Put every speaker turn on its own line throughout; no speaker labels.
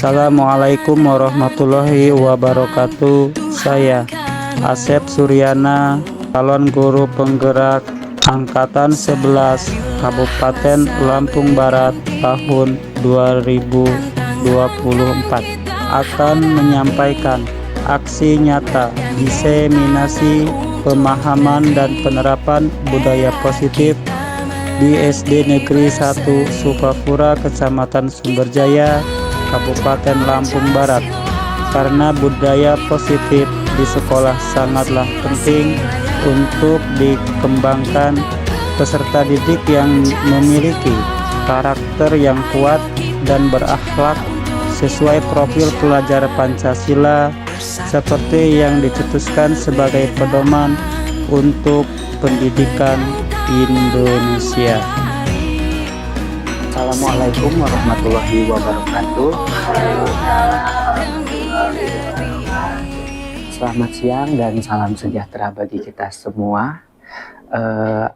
Assalamualaikum warahmatullahi wabarakatuh. Saya Asep Suryana, calon guru penggerak Angkatan 11 Kabupaten Lampung Barat tahun 2024 akan menyampaikan aksi nyata diseminasi pemahaman dan penerapan budaya positif di SD Negeri 1 Sukapura, Kecamatan Sumberjaya, Kabupaten Lampung Barat. Karena budaya positif di sekolah sangatlah penting untuk dikembangkan peserta didik yang memiliki karakter yang kuat dan berakhlak sesuai profil pelajar Pancasila seperti yang dicetuskan sebagai pedoman untuk pendidikan Indonesia.
Assalamualaikum warahmatullahi wabarakatuh. Selamat siang dan salam sejahtera bagi kita semua.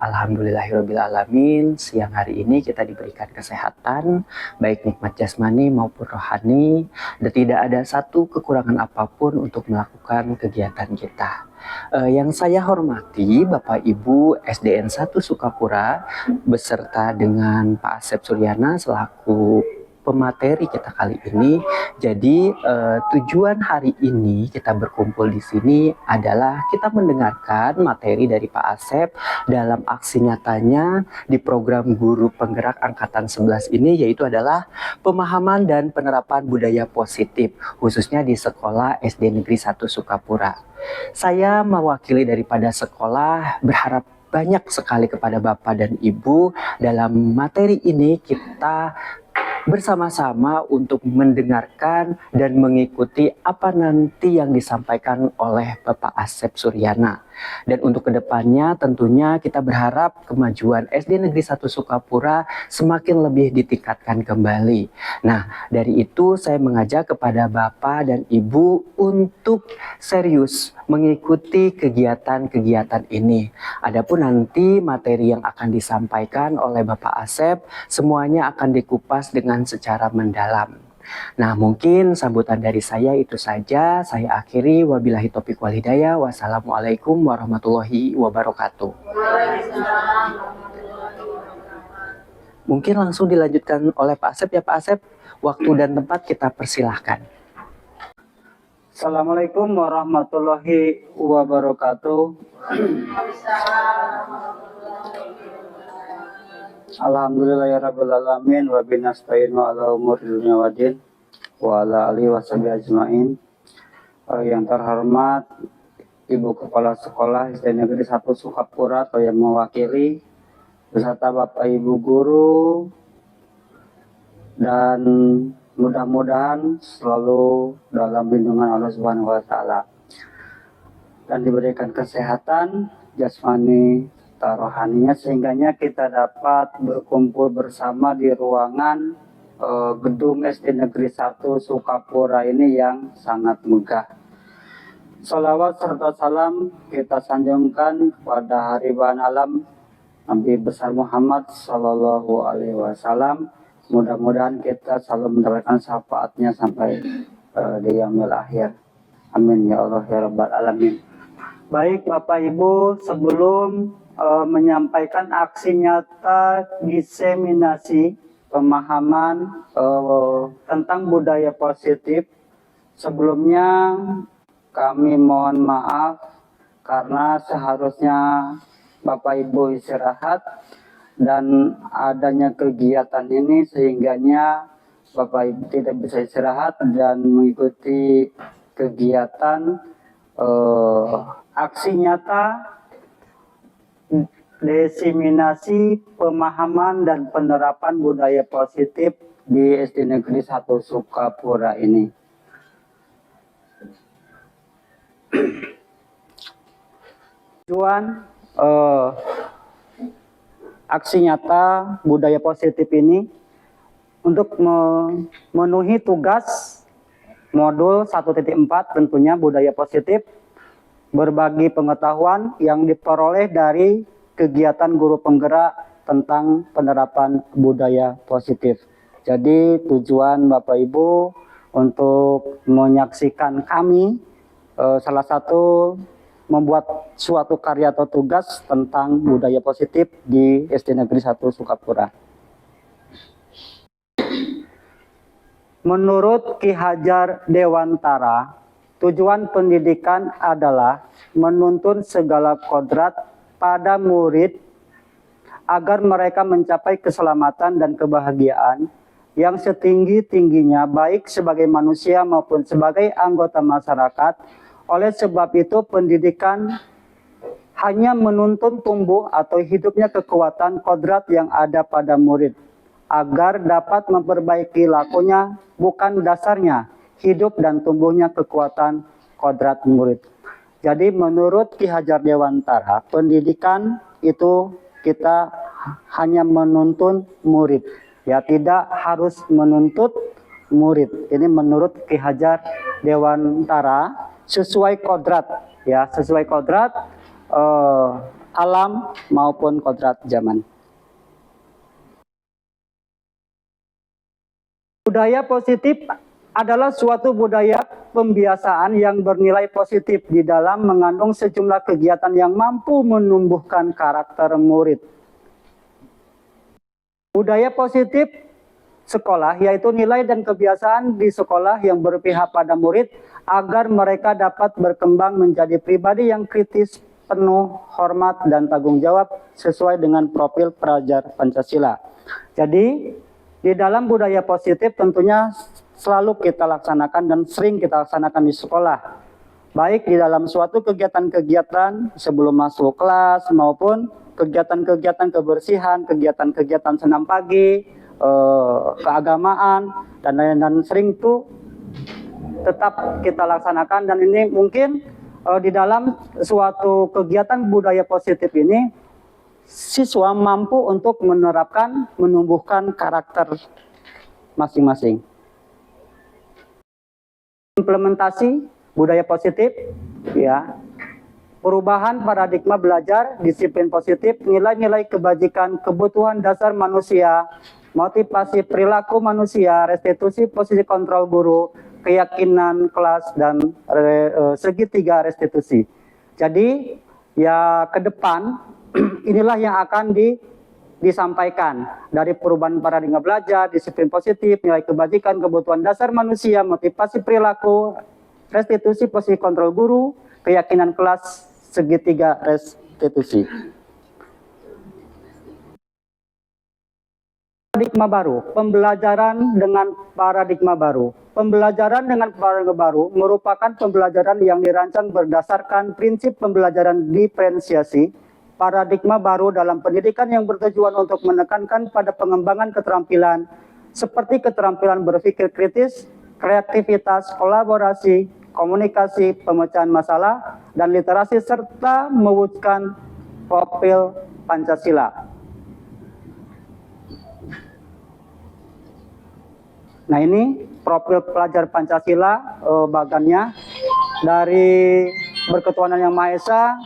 Alhamdulillahirrabbilalamin, siang hari ini kita diberikan kesehatan, baik nikmat jasmani maupun rohani, dan tidak ada satu kekurangan apapun untuk melakukan kegiatan kita. Yang saya hormati Bapak Ibu SDN 1 Sukapura beserta dengan Pak Asep Suryana selaku pemateri kita kali ini. Jadi tujuan hari ini kita berkumpul di sini adalah kita mendengarkan materi dari Pak Asep dalam aksi nyatanya di program Guru Penggerak Angkatan 11 ini, yaitu adalah pemahaman dan penerapan budaya positif khususnya di sekolah SD Negeri 1 Sukapura. Saya mewakili daripada sekolah berharap banyak sekali kepada Bapak dan Ibu dalam materi ini kita bersama-sama untuk mendengarkan dan mengikuti apa nanti yang disampaikan oleh Bapak Asep Suryana. Dan untuk kedepannya tentunya kita berharap kemajuan SD Negeri 1 Sukapura semakin lebih ditingkatkan kembali. Nah, dari itu saya mengajak kepada Bapak dan Ibu untuk serius mengikuti kegiatan-kegiatan ini. Adapun nanti materi yang akan disampaikan oleh Bapak Asep semuanya akan dikupas dengan secara mendalam. Nah, mungkin sambutan dari saya itu saja. Saya akhiri, wabillahi taufiq wal hidayah. Wassalamualaikum warahmatullahi wabarakatuh. Mungkin langsung dilanjutkan oleh Pak Asep ya Pak Asep. Waktu dan tempat kita persilahkan.
Assalamualaikum warahmatullahi wabarakatuh. Alhamdulillahirrabbilalamin wa binasta'inu ala umuri dunya waddin wa ala alihi wa sahbihi ajma'in. Yang terhormat Ibu Kepala Sekolah SD Negeri 1 Sukapura atau yang mewakili, beserta Bapak Ibu Guru, dan mudah-mudahan selalu dalam lindungan Allah Subhanahu wa Ta'ala dan diberikan kesehatan jasmani rohaninya sehingganya kita dapat berkumpul bersama di ruangan gedung SD Negeri 1 Sukapura ini yang sangat megah. Salawat serta salam kita sanjungkan kepada Hariban Alam Nabi besar Muhammad Sallallahu Alaihi Wasallam. Mudah-mudahan kita selalu mendapatkan syafaatnya sampai di yaumil akhir. Amin ya Allah ya Rabbal Alamin. Baik Bapak Ibu, sebelum menyampaikan aksi nyata diseminasi pemahaman tentang budaya positif, sebelumnya kami mohon maaf karena seharusnya Bapak Ibu istirahat dan adanya kegiatan ini sehingganya Bapak Ibu tidak bisa istirahat dan mengikuti kegiatan aksi nyata diseminasi pemahaman dan penerapan budaya positif di SD Negeri 1 Sukapura ini. Tujuan aksi nyata budaya positif ini untuk memenuhi tugas modul 1.4 tentunya budaya positif, berbagi pengetahuan yang diperoleh dari kegiatan guru penggerak tentang penerapan budaya positif. Jadi tujuan Bapak Ibu untuk menyaksikan kami salah satu membuat suatu karya atau tugas tentang budaya positif di SD Negeri 1 Sukapura. Menurut Ki Hajar Dewantara, tujuan pendidikan adalah menuntun segala kodrat pada murid agar mereka mencapai keselamatan dan kebahagiaan yang setinggi-tingginya baik sebagai manusia maupun sebagai anggota masyarakat. Oleh sebab itu pendidikan hanya menuntun tumbuh atau hidupnya kekuatan kodrat yang ada pada murid agar dapat memperbaiki lakunya, bukan dasarnya hidup dan tumbuhnya kekuatan kodrat murid. Jadi menurut Ki Hajar Dewantara, pendidikan itu kita hanya menuntun murid, ya tidak harus menuntut murid. Ini menurut Ki Hajar Dewantara sesuai kodrat, ya sesuai kodrat alam maupun kodrat zaman. Budaya positif adalah suatu budaya pembiasaan yang bernilai positif di dalam mengandung sejumlah kegiatan yang mampu menumbuhkan karakter murid. Budaya positif sekolah yaitu nilai dan kebiasaan di sekolah yang berpihak pada murid agar mereka dapat berkembang menjadi pribadi yang kritis, penuh hormat dan tanggung jawab sesuai dengan profil pelajar Pancasila. Jadi di dalam budaya positif tentunya selalu kita laksanakan dan sering kita laksanakan di sekolah. Baik di dalam suatu kegiatan-kegiatan sebelum masuk kelas maupun kegiatan-kegiatan kebersihan, kegiatan-kegiatan senam pagi, keagamaan, dan lain-lain. Dan sering itu tetap kita laksanakan, dan ini mungkin di dalam suatu kegiatan budaya positif ini siswa mampu untuk menerapkan, menumbuhkan karakter masing-masing. Implementasi budaya positif, ya, perubahan paradigma belajar, disiplin positif, nilai-nilai kebajikan, kebutuhan dasar manusia, motivasi perilaku manusia, restitusi posisi kontrol guru, keyakinan kelas, dan segitiga restitusi. Jadi ya ke depan inilah yang akan disampaikan dari perubahan paradigma belajar, disiplin positif, nilai kebajikan, kebutuhan dasar manusia, motivasi perilaku, restitusi posisi kontrol guru, keyakinan kelas, segitiga restitusi. Paradigma baru, pembelajaran dengan paradigma baru. Pembelajaran dengan paradigma baru merupakan pembelajaran yang dirancang berdasarkan prinsip pembelajaran diferensiasi. Paradigma baru dalam pendidikan yang bertujuan untuk menekankan pada pengembangan keterampilan seperti keterampilan berpikir kritis, kreativitas, kolaborasi, komunikasi, pemecahan masalah, dan literasi, serta mewujudkan profil Pancasila. Nah ini profil pelajar Pancasila bagannya dari berketuhanan yang Maha Esa,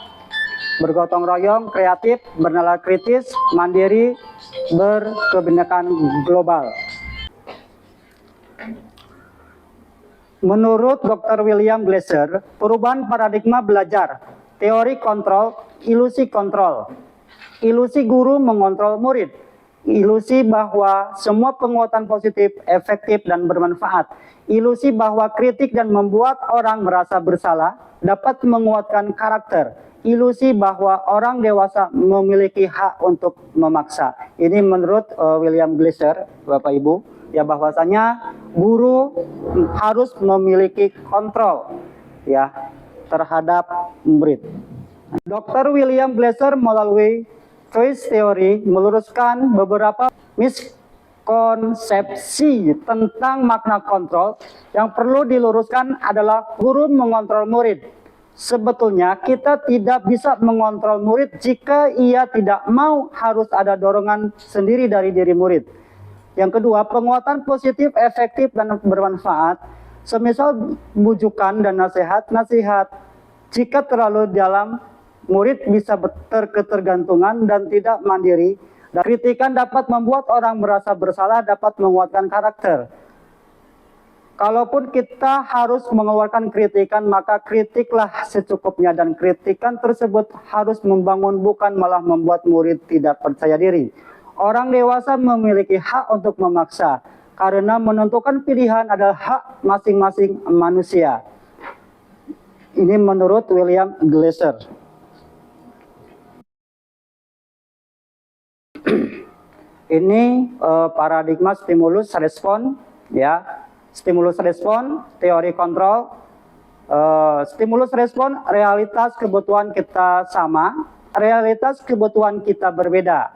bergotong royong, kreatif, bernalar kritis, mandiri, berkebinekaan global. Menurut Dr. William Glasser, perubahan paradigma belajar, teori kontrol, ilusi kontrol. Ilusi guru mengontrol murid. Ilusi bahwa semua penguatan positif, efektif, dan bermanfaat. Ilusi bahwa kritik dan membuat orang merasa bersalah dapat menguatkan karakter. Ilusi bahwa orang dewasa memiliki hak untuk memaksa. Ini menurut William Glasser, Bapak Ibu, ya bahwasanya guru harus memiliki kontrol ya terhadap murid. Dr. William Glasser melalui choice theory meluruskan beberapa miskonsepsi tentang makna kontrol. Yang perlu diluruskan adalah guru mengontrol murid. Sebetulnya kita tidak bisa mengontrol murid jika ia tidak mau, harus ada dorongan sendiri dari diri murid. Yang kedua, penguatan positif, efektif, dan bermanfaat. Semisal bujukan dan nasihat. Jika terlalu dalam, murid bisa terketergantungan dan tidak mandiri. Dan kritikan dapat membuat orang merasa bersalah, dapat menguatkan karakter. Kalaupun kita harus mengeluarkan kritikan, maka kritiklah secukupnya, dan kritikan tersebut harus membangun, bukan malah membuat murid tidak percaya diri. Orang dewasa memiliki hak untuk memaksa, karena menentukan pilihan adalah hak masing-masing manusia. Ini menurut William Glasser. Ini paradigma stimulus respon, ya. Stimulus respon, teori kontrol. Stimulus respon, realitas kebutuhan kita sama, realitas kebutuhan kita berbeda.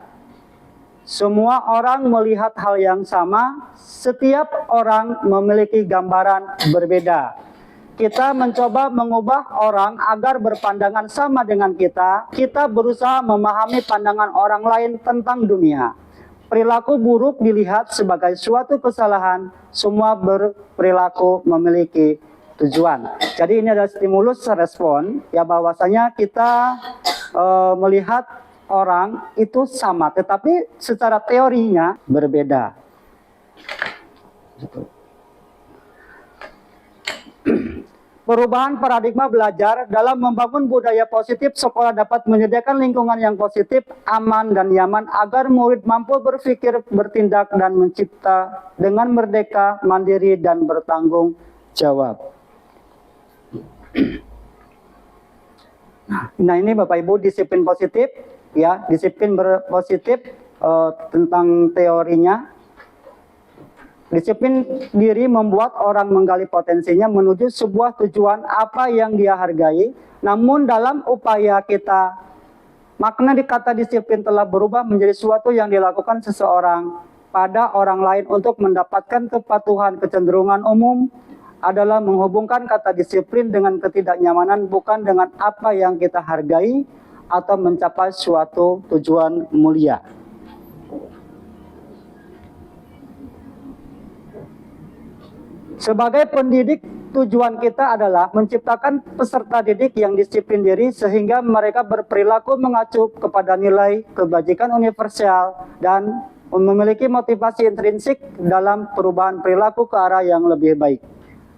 Semua orang melihat hal yang sama, setiap orang memiliki gambaran berbeda. Kita mencoba mengubah orang agar berpandangan sama dengan kita. Kita berusaha memahami pandangan orang lain tentang dunia. Perilaku buruk dilihat sebagai suatu kesalahan. Semua berperilaku memiliki tujuan. Jadi ini adalah stimulus respon, ya, bahwasanya kita melihat orang itu sama, tetapi secara teorinya berbeda. Perubahan paradigma belajar dalam membangun budaya positif, sekolah dapat menyediakan lingkungan yang positif, aman, dan nyaman agar murid mampu berpikir, bertindak, dan mencipta dengan merdeka, mandiri, dan bertanggung jawab. Nah, ini Bapak Ibu disiplin positif, ya, disiplin berpositif tentang teorinya. Disiplin diri membuat orang menggali potensinya menuju sebuah tujuan apa yang dia hargai. Namun dalam upaya kita, makna di kata disiplin telah berubah menjadi sesuatu yang dilakukan seseorang pada orang lain untuk mendapatkan kepatuhan. Kecenderungan umum adalah menghubungkan kata disiplin dengan ketidaknyamanan, bukan dengan apa yang kita hargai atau mencapai suatu tujuan mulia. Sebagai pendidik, tujuan kita adalah menciptakan peserta didik yang disiplin diri sehingga mereka berperilaku mengacu kepada nilai kebajikan universal dan memiliki motivasi intrinsik dalam perubahan perilaku ke arah yang lebih baik.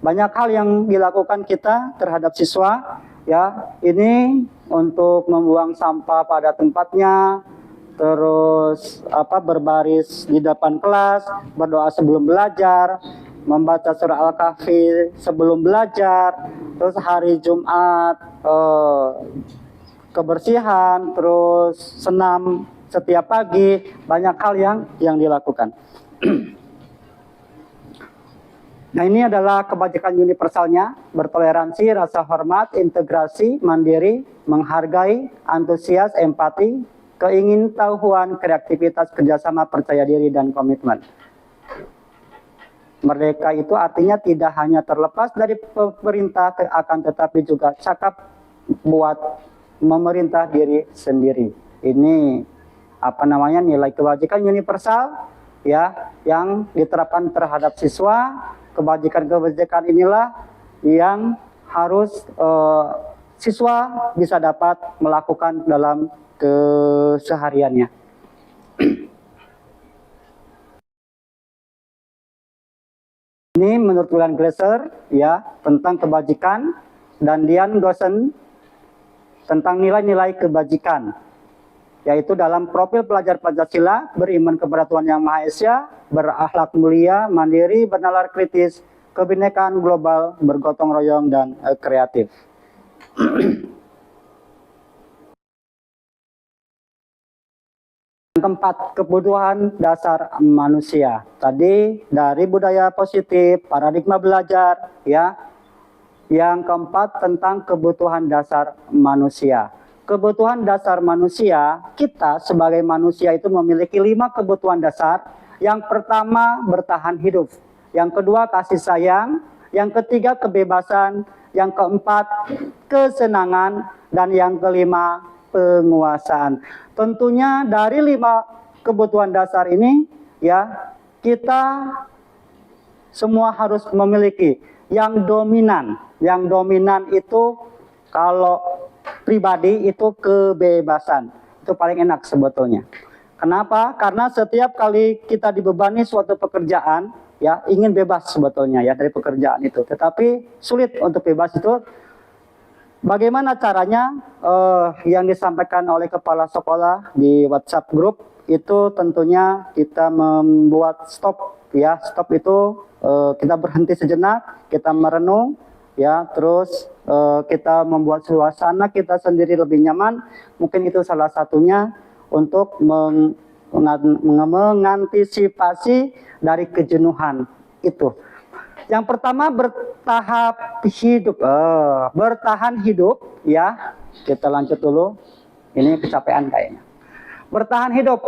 Banyak hal yang dilakukan kita terhadap siswa, ya, ini untuk membuang sampah pada tempatnya, terus berbaris di depan kelas, berdoa sebelum belajar, membaca surah Al-Kahfi sebelum belajar, terus hari Jumat kebersihan, terus senam setiap pagi. Banyak hal yang dilakukan. Nah, ini adalah kebajikan universalnya: bertoleransi, rasa hormat, integrasi, mandiri, menghargai, antusias, empati, keingintahuan, kreativitas, kerjasama, percaya diri, dan komitmen. Merdeka itu artinya tidak hanya terlepas dari pemerintah, akan tetapi juga cakap buat memerintah diri sendiri. Ini nilai kebajikan universal, ya, yang diterapkan terhadap siswa. Kebajikan-kebajikan inilah yang harus siswa bisa dapat melakukan dalam kesehariannya. Ini menurut William Glasser, ya, tentang kebajikan, dan Dian Gossen tentang nilai-nilai kebajikan, yaitu dalam profil pelajar Pancasila: beriman kepada Tuhan Yang Maha Esa, berakhlak mulia, mandiri, bernalar kritis, kebinekaan global, bergotong royong, dan kreatif. Keempat, kebutuhan dasar manusia. Tadi dari budaya positif, paradigma belajar, ya. Yang keempat tentang kebutuhan dasar manusia. Kebutuhan dasar manusia, kita sebagai manusia itu memiliki 5 kebutuhan dasar. Yang pertama, bertahan hidup. Yang kedua, kasih sayang. Yang ketiga, kebebasan. Yang keempat, kesenangan. Dan yang kelima, penguasaan. Tentunya dari 5 kebutuhan dasar ini, ya, kita semua harus memiliki yang dominan. Yang dominan itu kalau pribadi itu kebebasan. Itu paling enak sebetulnya. Kenapa? Karena setiap kali kita dibebani suatu pekerjaan, ya ingin bebas sebetulnya ya dari pekerjaan itu, tetapi sulit untuk bebas itu. Bagaimana caranya? Yang disampaikan oleh kepala sekolah di WhatsApp grup itu tentunya kita membuat stop ya. Stop itu kita berhenti sejenak, kita merenung ya, terus kita membuat suasana kita sendiri lebih nyaman. Mungkin itu salah satunya untuk mengantisipasi dari kejenuhan itu. Yang pertama bertahan hidup ya. Kita lanjut dulu. Ini kecapean kayaknya. Bertahan hidup.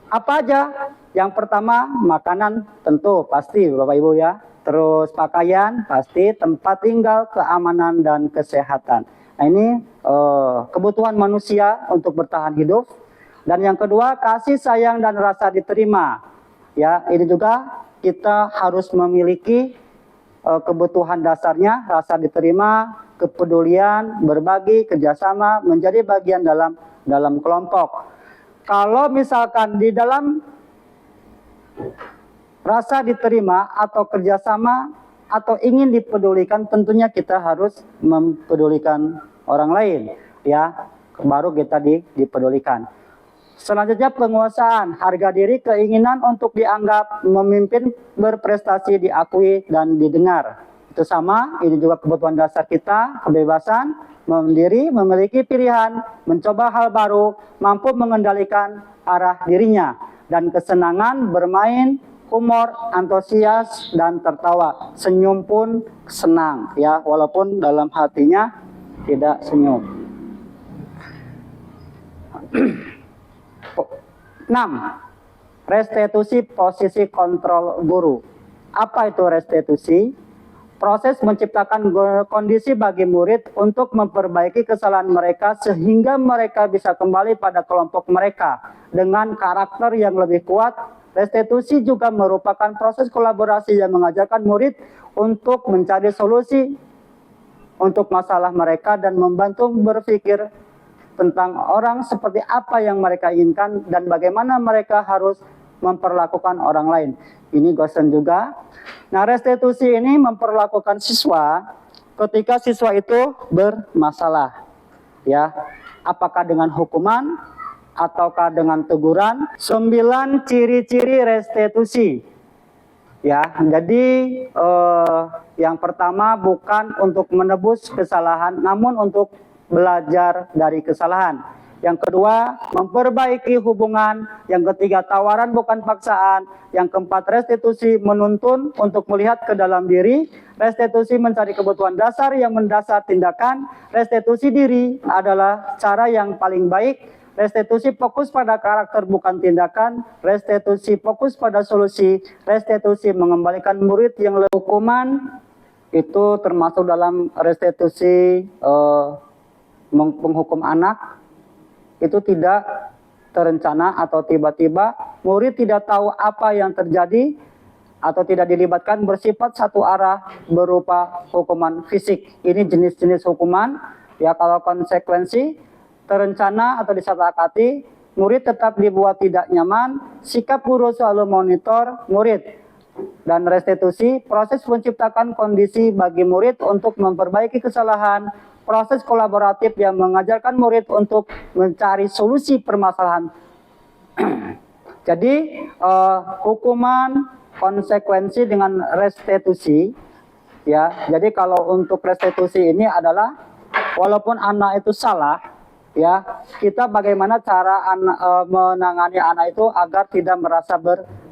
Apa aja? Yang pertama makanan tentu pasti Bapak Ibu ya. Terus pakaian pasti, tempat tinggal, keamanan dan kesehatan. Nah ini kebutuhan manusia untuk bertahan hidup. Dan yang kedua kasih sayang dan rasa diterima. Ya ini juga kita harus memiliki kebutuhan dasarnya, rasa diterima, kepedulian, berbagi, kerjasama, menjadi bagian dalam kelompok. Kalau misalkan di dalam rasa diterima atau kerjasama atau ingin dipedulikan, tentunya kita harus mempedulikan orang lain, ya, baru kita dipedulikan. Selanjutnya penguasaan, harga diri, keinginan untuk dianggap memimpin, berprestasi, diakui, dan didengar. Itu sama, ini juga kebutuhan dasar kita, kebebasan, mandiri, memiliki pilihan, mencoba hal baru, mampu mengendalikan arah dirinya, dan kesenangan bermain, humor, antusias, dan tertawa. Senyum pun senang, ya, walaupun dalam hatinya tidak senyum. 6. Restitusi posisi kontrol guru. Apa itu restitusi? Proses menciptakan kondisi bagi murid untuk memperbaiki kesalahan mereka sehingga mereka bisa kembali pada kelompok mereka dengan karakter yang lebih kuat. Restitusi juga merupakan proses kolaborasi yang mengajarkan murid untuk mencari solusi untuk masalah mereka dan membantu berpikir tentang orang seperti apa yang mereka inginkan dan bagaimana mereka harus memperlakukan orang lain. Ini Gosen juga. Nah, restitusi ini memperlakukan siswa ketika siswa itu bermasalah. Ya, apakah dengan hukuman ataukah dengan teguran? 9 ciri-ciri restitusi. Ya, jadi yang pertama bukan untuk menebus kesalahan, namun untuk belajar dari kesalahan. Yang kedua, memperbaiki hubungan. Yang ketiga, tawaran bukan paksaan. Yang keempat, restitusi menuntun untuk melihat ke dalam diri. Restitusi mencari kebutuhan dasar yang mendasar tindakan. Restitusi diri adalah cara yang paling baik. Restitusi fokus pada karakter bukan tindakan. Restitusi fokus pada solusi. Restitusi mengembalikan murid yang hukuman itu termasuk dalam restitusi menghukum anak. Itu tidak terencana atau tiba-tiba, murid tidak tahu apa yang terjadi atau tidak dilibatkan, bersifat satu arah berupa hukuman fisik. Ini jenis-jenis hukuman. Ya, kalau konsekuensi terencana atau disepakati, murid tetap dibuat tidak nyaman, sikap guru selalu monitor murid. Dan restitusi, proses menciptakan kondisi bagi murid untuk memperbaiki kesalahan. Proses kolaboratif yang mengajarkan murid untuk mencari solusi permasalahan. Jadi hukuman, konsekuensi dengan restitusi, ya. Jadi kalau untuk restitusi ini adalah walaupun anak itu salah, ya, kita bagaimana cara menangani anak itu agar tidak merasa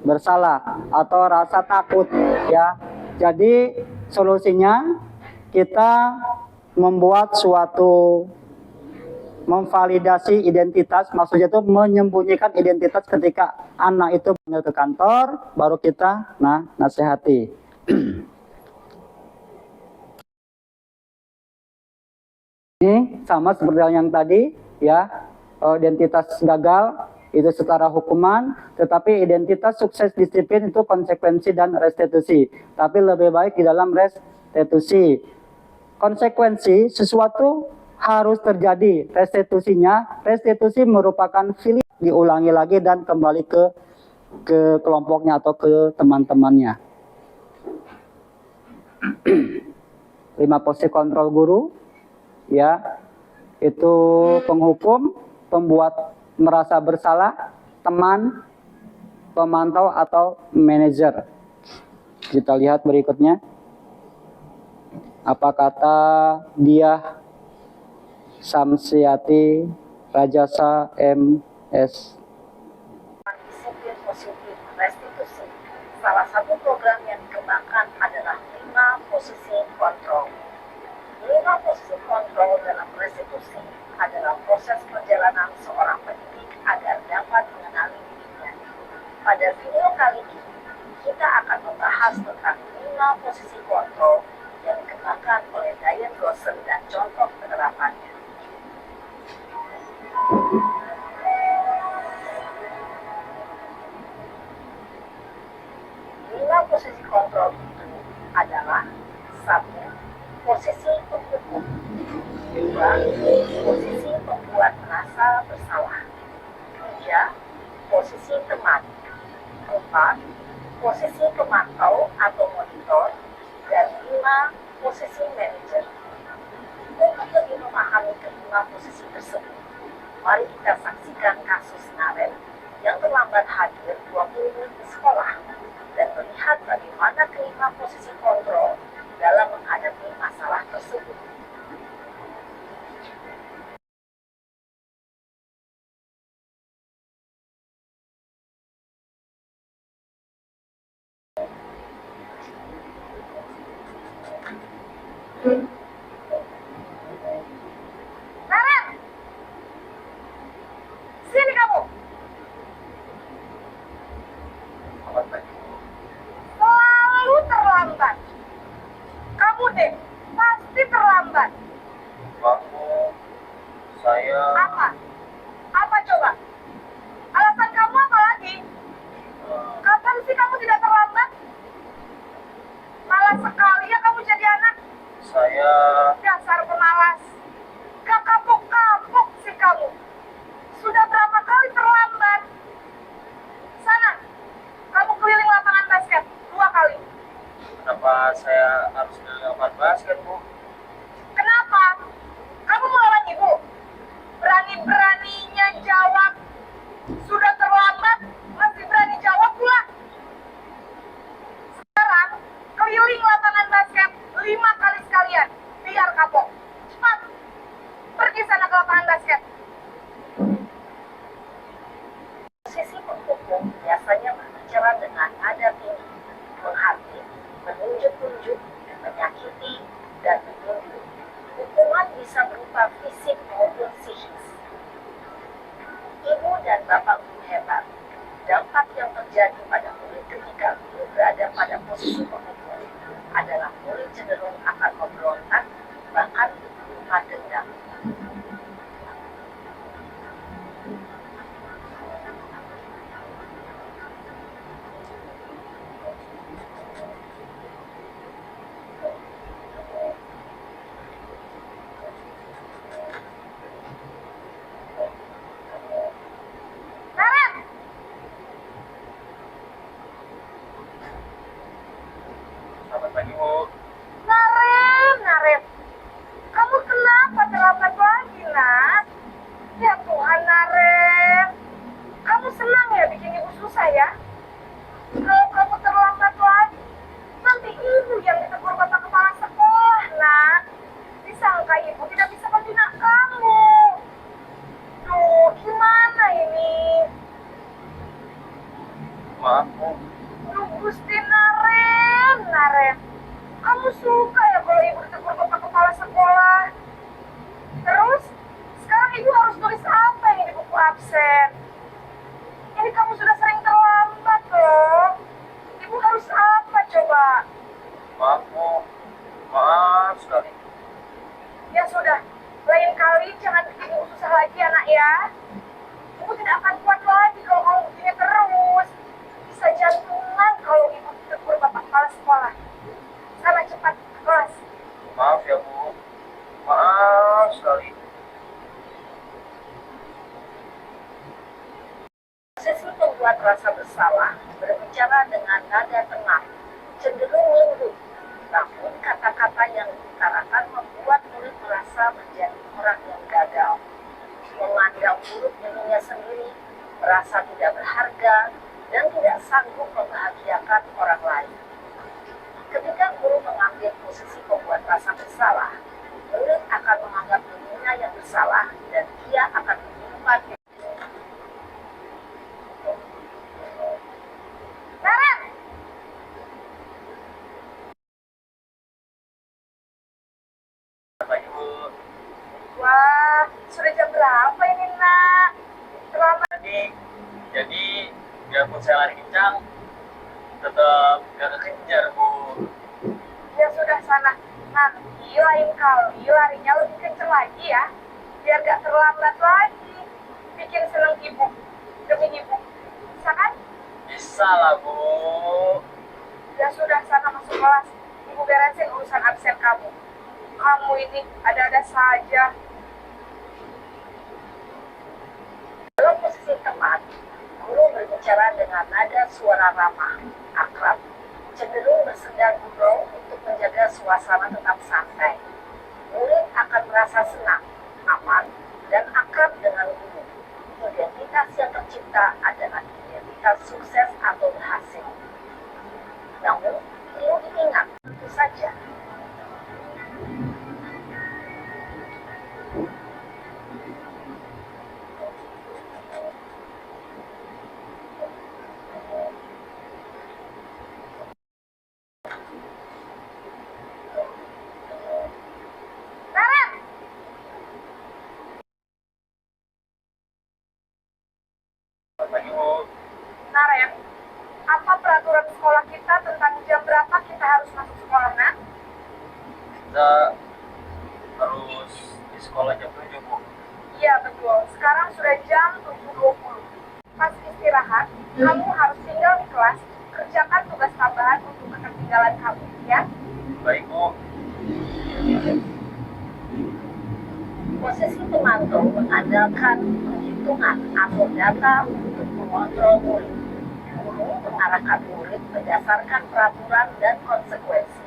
bersalah atau rasa takut, ya. Jadi solusinya kita membuat suatu memvalidasi identitas, maksudnya itu menyembunyikan identitas ketika anak itu panggil ke kantor, baru kita nasihati. Ini sama seperti yang tadi, ya, identitas gagal itu setara hukuman, tetapi identitas sukses disiplin itu konsekuensi dan restitusi. Tapi lebih baik di dalam restitusi. Konsekuensi sesuatu harus terjadi, restitusi merupakan feeling, diulangi lagi dan kembali ke ke kelompoknya atau ke teman-temannya. 5 posisi kontrol guru, ya, itu penghukum, pembuat merasa bersalah, teman, pemantau atau manajer. Kita lihat berikutnya. Apa kata dia Samsiati Rajasa MS.
Disiplin positif restitusi. Salah satu program yang dikembangkan adalah 5 posisi kontrol. 5 posisi kontrol dalam restitusi adalah proses perjalanan seorang pendidik agar dapat mengenali dirinya. Pada video kali ini, kita akan membahas tentang 5 posisi kontrol yang dikembangkan oleh Diane Rosen dan contoh penerapannya. Lima posisi kontrol itu adalah: 1. Posisi penghukum. 2. Posisi pembuat merasa bersalah. 3. Posisi teman. 4. Posisi pemantau atau monitor. Dan 5. Posisi manajer. Untuk lebih memahami kelima posisi tersebut, mari kita saksikan kasus Naren yang terlambat hadir 20 menit di sekolah dan melihat bagaimana kelima posisi kontrol dalam menghadapi masalah tersebut. Naren! Sini kamu! Selalu terlambat. Kamu deh, pasti terlambat.
Saya
Apa? Apa coba? Alasan kamu apa lagi? Kapan sih kamu tidak terlambat? Malas sekali ya kamu jadi anak.
saya
Dasar pemalas. Gak kapok-kapok sih kamu. Sudah berapa kali terlambat? Sana, kamu keliling lapangan basket 2 kali.
kenapa saya harus melakukan basket, Bu?
Kenapa? Kamu melawan ibu? Berani-beraninya jawab. Sudah terlambat, masih berani jawab pula. Sekarang, keliling lapangan basket 5 kali sekalian. Biar kapok. Cepat. Pergi sana ke lapangan basket. Posisi penghukum biasanya berbicara dengan nada tinggi, menghakimi, menunjuk-nunjuk, menyakiti, dan menuduh. Hukuman bisa berupa fisik maupun psikis. Ibu dan bapak guru hebat. Dampak yang terjadi pada murid ketika guru berada pada posisi penghukum adalah murid cenderung akan memberontak, bahkan berupa dendam. Naren!
Selamat pagi, Bu.
Naren! Kamu kenapa terlambat lagi, nak? Ya Tuhan, Naren. Kamu senang ya bikin ibu susah ya? Kalau kamu terlambat lagi, nanti ibu yang ditegur bapak kepala sekolah, nak. Disangka ibu tidak bisa membina kamu. Duh, gimana ini?
Maaf, Bu.
Duh, Gusti Naren. Kamu suka ya kalau ibu ditegur bapak kepala sekolah? Terus, sekarang ibu harus tulis apa ini di buku absen? Ini kamu sudah sering terlambat loh. Ibu harus apa coba?
Maaf, Bu. Maaf sekali.
Ya sudah, lain kali jangan bikin ibu susah lagi anak ya. Ibu tidak akan kuat lagi kalau kamu begini terus. Bisa jantungan kalau ibu ditegur bapak kepala sekolah. Sana cepat ke kelas.
Maaf ya, Bu. Maaf sekali.
Posisi pembuat rasa bersalah dengan nada tenang, cenderung lembut, namun kata-kata yang diutarakan membuat murid merasa menjadi orang yang gagal, memandang buruk dirinya sendiri, merasa tidak berharga, dan tidak sanggup membahagiakan orang lain. Ketika guru mengambil posisi pembuat rasa bersalah, murid akan menganggap dirinya yang bersalah dan dia akan menyimpan. Naren! Wah, sudah jam berapa ini, Nak? Terlambat.
Jadi biarpun saya lari kencang, tetap gak kekejar, Bu.
Ya sudah sana. Nanti lain kali larinya lebih kenceng lagi ya. Biar gak terlambat lagi. Bikin seneng ibu. Demi ibu. Bisa kan?
Bisa lah, Bu.
Ya sudah sana masuk kelas. Ibu beresin urusan absen kamu. Kamu ini ada-ada saja. Dalam posisi teman, guru berbicara dengan nada suara ramah, akrab, cenderung bersenda gurau untuk menjaga suasana tetap santai. Murid akan merasa senang, aman, dan akrab dengan guru. Identitas yang tercipta adalah identitas sukses atau berhasil. Namun, perlu diingat, tentu saja,
Pagi, Bu.
Naren, apa peraturan sekolah kita tentang jam berapa kita harus masuk sekolah, Nak?
Kita harus di sekolah jam 7, Bu.
Iya betul, sekarang sudah jam 7.20. Pas istirahat, kamu harus tinggal di kelas, kerjakan tugas tambahan untuk ketertinggalan kamu, ya?
Baik, Bu.
Posisi pemantau mengandalkan penghitungan atau data untuk mengontrol murid. Guru mengarahkan murid berdasarkan peraturan dan konsekuensi.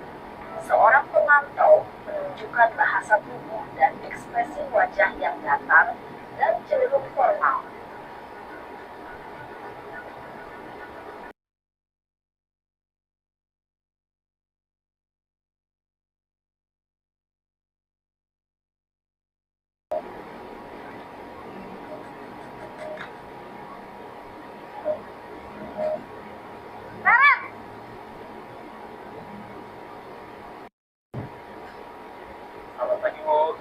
Seorang pemantau menunjukkan bahasa tubuh dan ekspresi wajah yang datar dan cenderung formal.
Selamat pagi, Bu.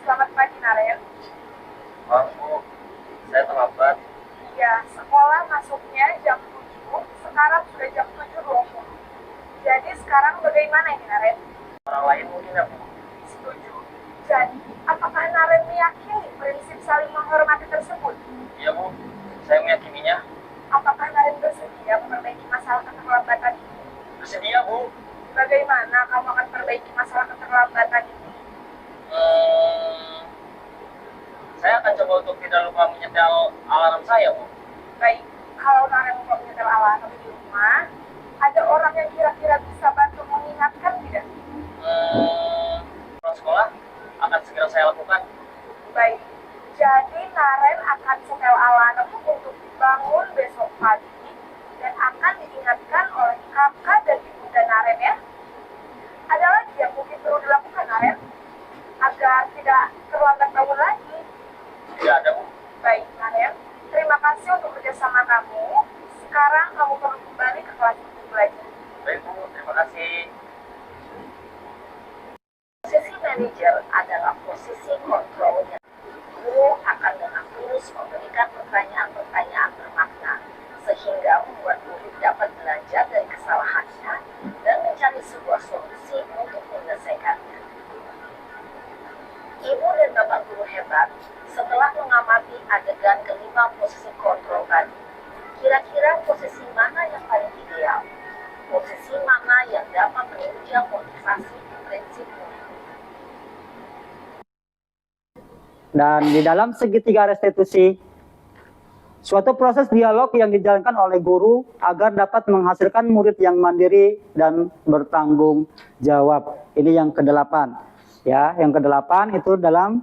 Selamat pagi, Naren.
Maaf, Bu. Saya terlambat.
Ya, sekolah masuknya jam 7, sekarang sudah jam 7.20. Jadi sekarang bagaimana ini, Naren?
Orang lain mungkin ya, Bu.
Setuju. Jadi, apakah Naren meyakini prinsip saling menghormati tersebut?
Iya, Bu. Saya meyakininya.
Apakah Naren bersedia memperbaiki masalah keterlambatan ini?
Bersedia, Bu.
Bagaimana kamu akan perbaiki masalah keterlambatan ini?
Saya akan coba untuk tidak lupa menyetel alarm saya, Bu.
Baik, kalau Naren mau menyetel alarm di rumah, ada orang yang kira-kira bisa bantu mengingatkan tidak?
Pulang sekolah akan segera saya lakukan.
Baik, jadi Naren akan setel alarm untuk bangun besok pagi dan akan diingatkan oleh kakak dan ibunda Naren ya. Ada lagi yang mungkin perlu dilakukan Naren agar tidak terlambat bangun lagi.
Tidak ada, Bu.
Baik Naren, terima kasih untuk kerjasama kamu. Sekarang kamu perlu kembali ke kelas untuk belajar.
Baik, Bu. Terima kasih.
Posisi manajer adalah posisi kontrolnya. Guru akan dengan tulus memberikan pertanyaan-pertanyaan bermakna sehingga membuat murid dapat belajar dari kesalahannya dan mencari sebuah solusi untuk menyelesaikannya. Ibu dan bapak guru hebat, setelah mengamati adegan kelima posisi kontrol tadi, kira-kira posisi mana yang paling ideal? Posisi mana yang dapat menunjang motivasi prinsip murid?
Dan di dalam segitiga restitusi, Suatu proses dialog yang dijalankan oleh guru agar dapat menghasilkan murid yang mandiri dan bertanggung jawab. Ini yang kedelapan. Ya, yang kedelapan itu dalam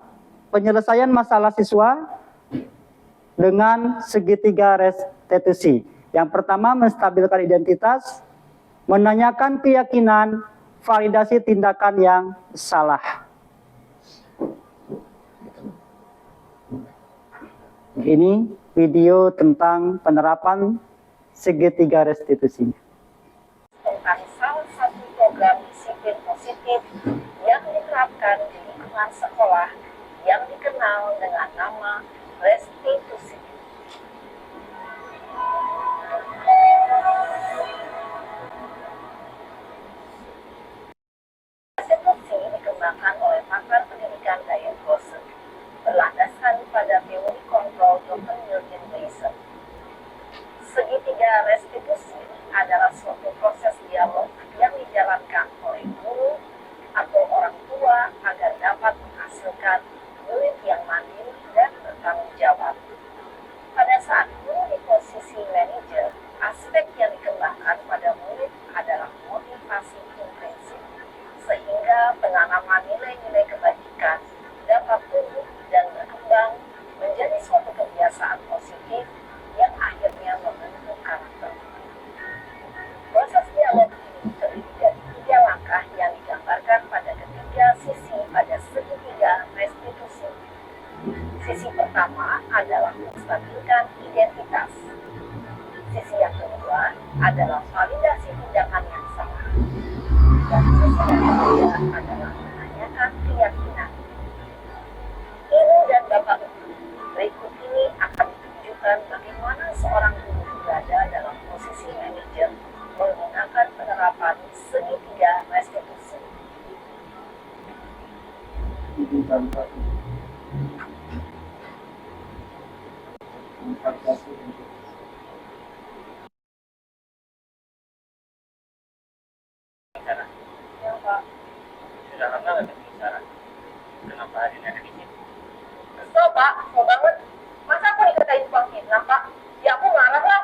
penyelesaian masalah siswa dengan segitiga restitusi. Yang pertama, menstabilkan identitas, menanyakan keyakinan, validasi tindakan yang salah. Ini video tentang penerapan segitiga restitusi.
Tentang salah satu program disiplin positif yang diterapkan di lingkungan sekolah yang dikenal dengan nama restitusi. Restitusi dikembangkan oleh pakar pendidikan Diane Grossen, berlandaskan pada teori kontrol Dr. Jürgen Gleiser. Segitiga restitusi adalah suatu proses dialog yang dijalankan oleh guru atau orang tua agar dapat menghasilkan murid yang mandiri dan bertanggung jawab. Pada saat guru di posisi manajer, aspek yang dikembangkan pada murid adalah motivasi intrinsik, sehingga penanaman nilai-nilai kebajikan dapat tumbuh dan berkembang menjadi suatu kebiasaan positif yang akhirnya membentuk karakter. Proses dialog ini terdiri dari 3 langkah yang digambarkan pada ketiga sisi pada segitiga restitusi. Sisi pertama adalah menstabilkan identitas. Sisi yang kedua adalah validasi tindakan yang salah. Dan sisi yang ketiga adalah menanyakan keyakinan. Ibu dan Bapak Ibu, berikut ini akan ditunjukkan bagaimana seorang guru berada dalam posisi manajer menggunakan penerapan segitiga restitusi.
Bicara.
Ya, Pak.
Sudah lama nggak ketemu Sarah? Kenapa hari ini ada di sini?
Kesel, Pak. Kesel banget. Masa aku dikatain tukang fitnah, Pak? Ya aku marah lah.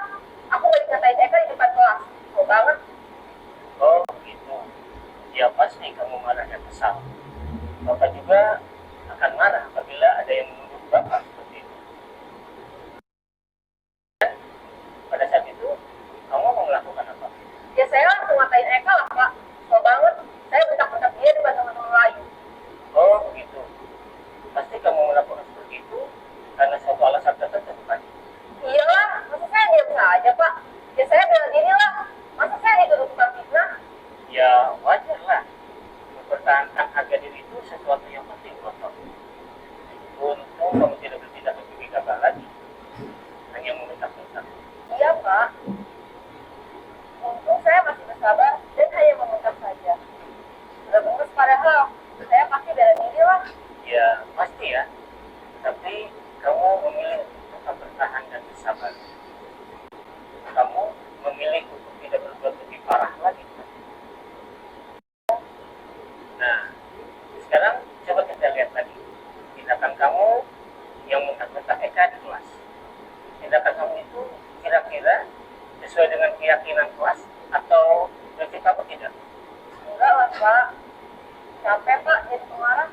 Aku gak dikatain Eka di depan kelas. Kesel banget.
Oh gitu. Ya pasti kamu marah dan kesal. Bapak juga akan marah apabila ada yang menuduh Bapak seperti itu. Pada saat itu, kamu mau melakukan apa?
Ya saya langsung ngatain Eka lah, Pak. Kesel banget. Saya bentak-bentak dia di depan teman-teman lain.
Oh begitu. Pasti kamu melakukan seperti itu karena suatu alasan tertentu, bukan?
Iyalah, masa saya diam saja, Pak? Ya saya bela diri lah. Masa saya dituduh tukang fitnah?
Ya wajar lah. Mempertahankan harga diri itu sesuatu yang penting buat kamu. Untung kamu tidak bertindak lebih gagah lagi. Hanya meminta-minta.
Iya, Pak. Untung saya masih bersabar dan hanya meminta saja. Sudah bungkus padahal. Saya pasti bela diri lah.
Ya pasti ya. Tapi kamu memilih untuk tetap bertahan dan bersabar. Kamu memilih untuk tidak berbuat lebih parah lagi. Nah, sekarang coba kita lihat lagi tindakan kamu yang mentak-mentak Eka di kelas. Tindakan kamu itu kira-kira sesuai dengan keyakinan kelas atau prinsip kamu tidak?
Enggak lah, Pak. Capek, Pak, jadi pemarah.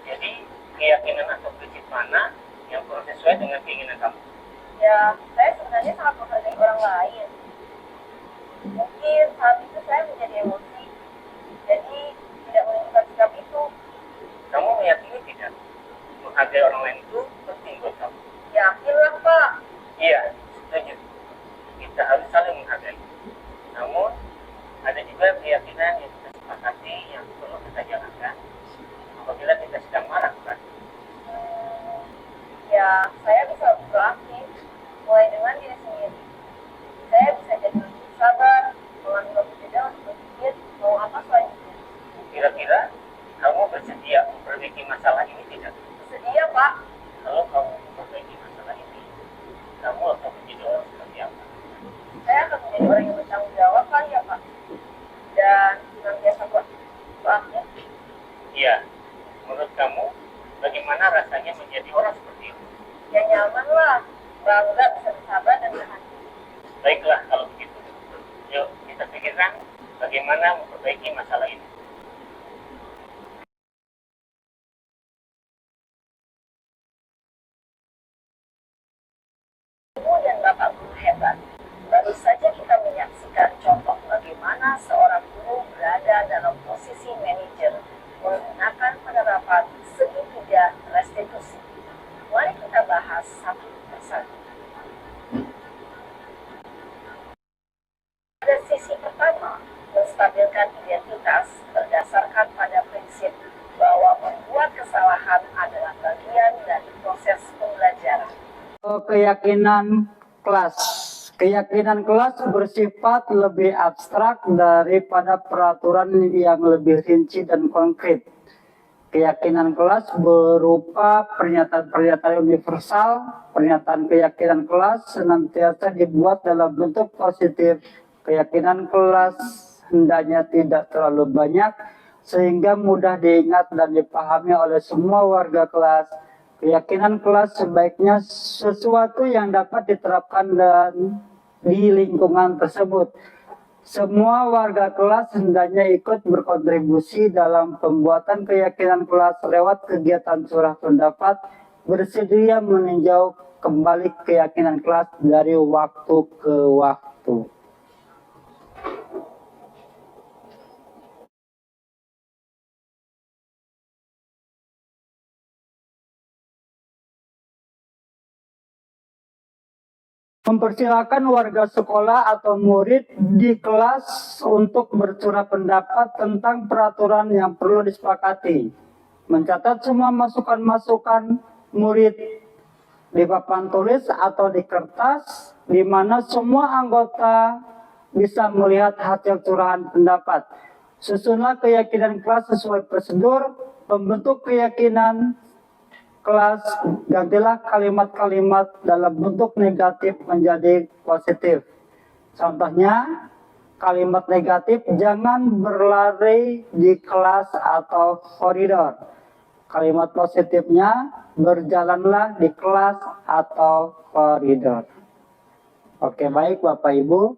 Jadi keyakinan atau prinsip mana yang kurang sesuai dengan keinginan kamu?
Ya, saya sebenarnya sangat menghargai orang lain. Mungkin saat itu saya menjadi emosi. Jadi, tidak menunjukkan sikap itu.
Kamu meyakini tidak? Menghargai orang lain itu penting buat kamu.
Yakin lah, Pak.
Iya, setuju. Kita harus saling menghargai. Namun, ada juga keyakinan yang kita sepakati yang perlu kita jalankan apabila kita sedang marah, bukan?
Ya, saya bisa proaktif. Mulai dengan diri sendiri. Saya bisa jadi lebih sabar, mengambil waktu jeda untuk berpikir mau apa selanjutnya.
Kira-kira kamu bersedia memperbaiki masalah ini tidak?
Sedia, Pak.
Kalau kamu memperbaiki masalah ini, kamu akan menjadi orang seperti apa?
Saya akan menjadi orang yang bertanggung jawab kali ya, Pak. Dan senantiasa proaktif.
Iya, menurut kamu bagaimana rasanya menjadi orang seperti itu?
Ya nyaman lah. Bangga bisa
Baiklah kalau begitu. Yuk kita pikirkan bagaimana memperbaiki masalah ini.
Ibu dan Bapak guru hebat. Baru saja kita menyaksikan contoh bagaimana seorang guru berada dalam posisi manajer menggunakan penerapan segitiga restitusi. Mari kita bahas satu persatu. Pada sisi pertama, menstabilkan identitas berdasarkan pada prinsip bahwa membuat kesalahan adalah bagian dari proses pembelajaran.
Keyakinan kelas. Keyakinan kelas bersifat lebih abstrak daripada peraturan yang lebih rinci dan konkret. Keyakinan kelas berupa pernyataan-pernyataan universal. Pernyataan keyakinan kelas senantiasa dibuat dalam bentuk positif. Keyakinan kelas hendaknya tidak terlalu banyak sehingga mudah diingat dan dipahami oleh semua warga kelas. Keyakinan kelas sebaiknya sesuatu yang dapat diterapkan dan di lingkungan tersebut. Semua warga kelas hendaknya ikut berkontribusi dalam pembuatan keyakinan kelas lewat kegiatan curah pendapat, bersedia meninjau kembali keyakinan kelas dari waktu ke waktu. Mempersilakan warga sekolah atau murid di kelas untuk bercurah pendapat tentang peraturan yang perlu disepakati. Mencatat semua masukan-masukan murid di papan tulis atau di kertas, di mana semua anggota bisa melihat hasil curahan pendapat. Susunlah keyakinan kelas sesuai prosedur, pembentuk keyakinan kelas, gantilah kalimat-kalimat dalam bentuk negatif menjadi positif. Contohnya, kalimat negatif jangan berlari di kelas atau koridor. Kalimat positifnya berjalanlah di kelas atau koridor. Oke, baik Bapak Ibu.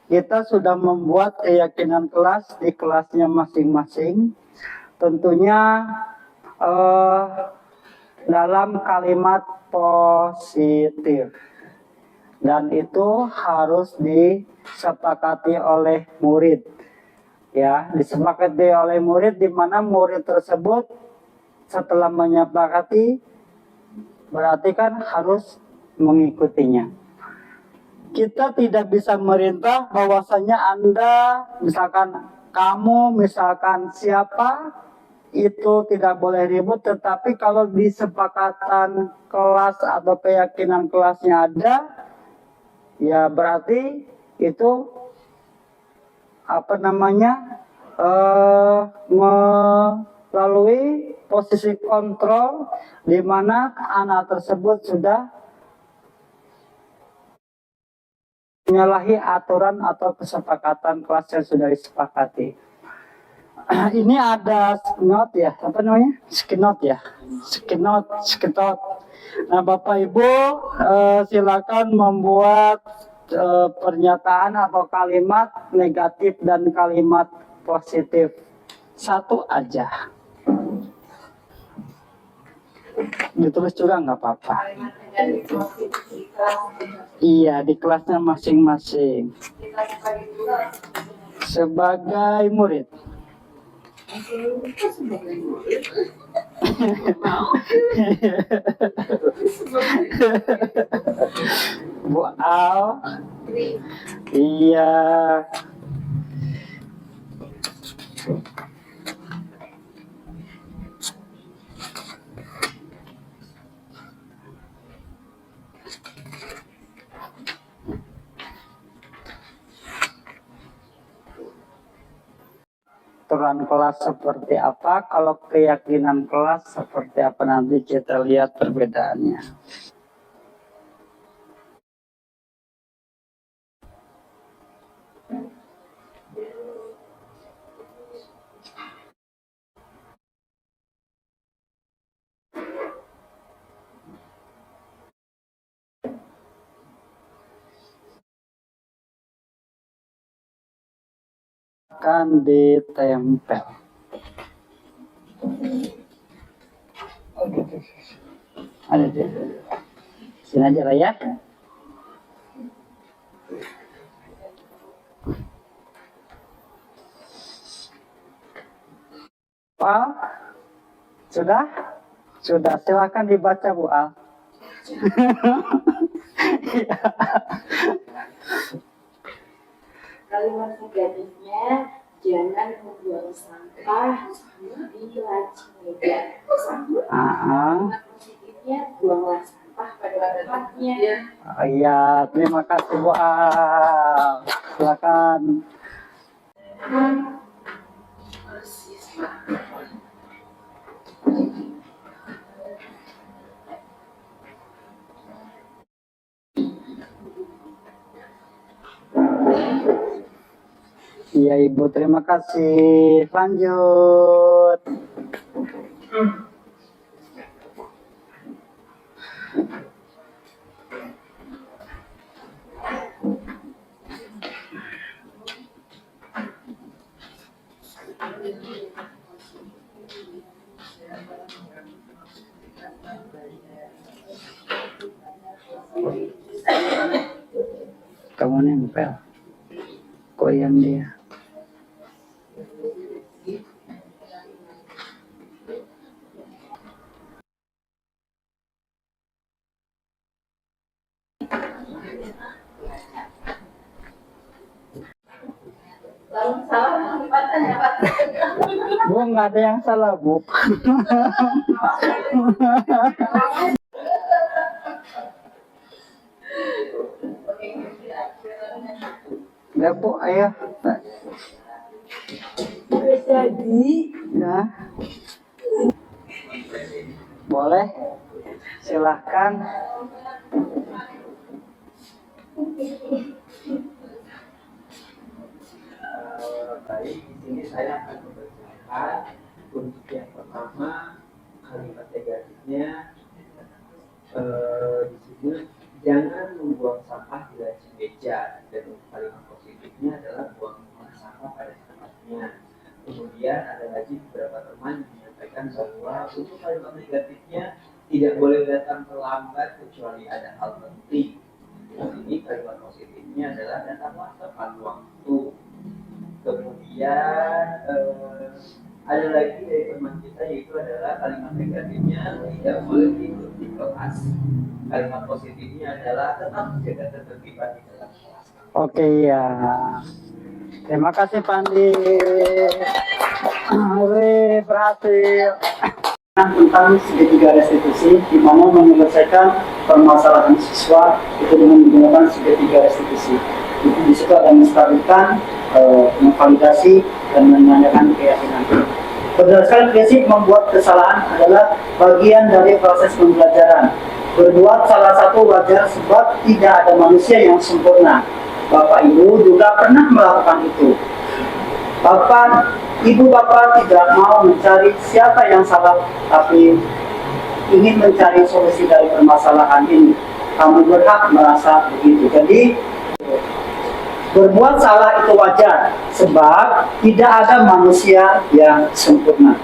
Kita sudah membuat keyakinan kelas di kelasnya masing-masing. Tentunya dalam kalimat positif, dan itu harus disepakati oleh murid, ya, disepakati oleh murid, di mana murid tersebut setelah menyepakati berarti kan harus mengikutinya. Kita tidak bisa merintah bahwasanya Anda, misalkan kamu, misalkan siapa, itu tidak boleh ribut, tetapi kalau disepakatan kelas atau keyakinan kelasnya ada, ya berarti itu melalui posisi kontrol di mana anak tersebut sudah menyalahi aturan atau kesepakatan kelas yang sudah disepakati. Ini ada skinot ya, apa namanya? Skinot ya, skinot. Nah, Bapak Ibu silakan membuat pernyataan atau kalimat negatif dan kalimat positif. Satu aja. Ditulis juga nggak apa-apa. Iya, di kelasnya masing-masing. Sebagai murid. Bu Al, iya. Aturan kelas seperti apa, kalau keyakinan kelas seperti apa, nanti kita lihat perbedaannya. akan ditempel. Ada di sini aja lah ya. Al, sudah? Sudah, silakan dibaca Bu Al.
Kalimat negatifnya, jangan membuang sampah di laci meja. Kalimat positifnya, buanglah sampah pada tempatnya.
Oh, iya, terima kasih Bu Al. Silakan. Iya Ibu, terima kasih. Lanjut. Kamu nempel. Goyang dia. Bu, nggak ada yang salah, Bu. Ya, Bu, ayo.
Jadi,
Ya. Boleh. Silahkan.
Baik, di sini saya akan membacakan untuk yang pertama kalimat negatifnya. Di sini jangan membuang sampah di laci meja, dan untuk kalimat positifnya adalah buang sampah pada tempatnya. Kemudian ada lagi beberapa teman yang menyampaikan bahwa untuk kalimat negatifnya tidak boleh datang terlambat kecuali ada hal penting. Di sini kalimat positifnya adalah datanglah tepat waktu. Kemudian ada lagi dari teman kita, yaitu adalah kalimat negatifnya tidak boleh tidur di kelas. Kalimat positifnya adalah tetap menjaga ketertiban di dalam kelas.
Oke, ya. Terima kasih Pandi. Wih, berhasil. Tentang segitiga restitusi, di mana menyelesaikan permasalahan siswa itu dengan menggunakan segitiga restitusi. Itu di situ ada menstabilkan, memvalidasi, dan menanyakan keyakinan. Berdasarkan prinsip membuat kesalahan adalah bagian dari proses pembelajaran. Berbuat salah satu wajar sebab tidak ada manusia yang sempurna. Bapak Ibu juga pernah melakukan itu. Ibu Bapak tidak mau mencari siapa yang salah, tapi ingin mencari solusi dari permasalahan ini. Kamu berhak merasa begitu. Jadi, berbuat salah itu wajar, sebab tidak ada manusia yang sempurna.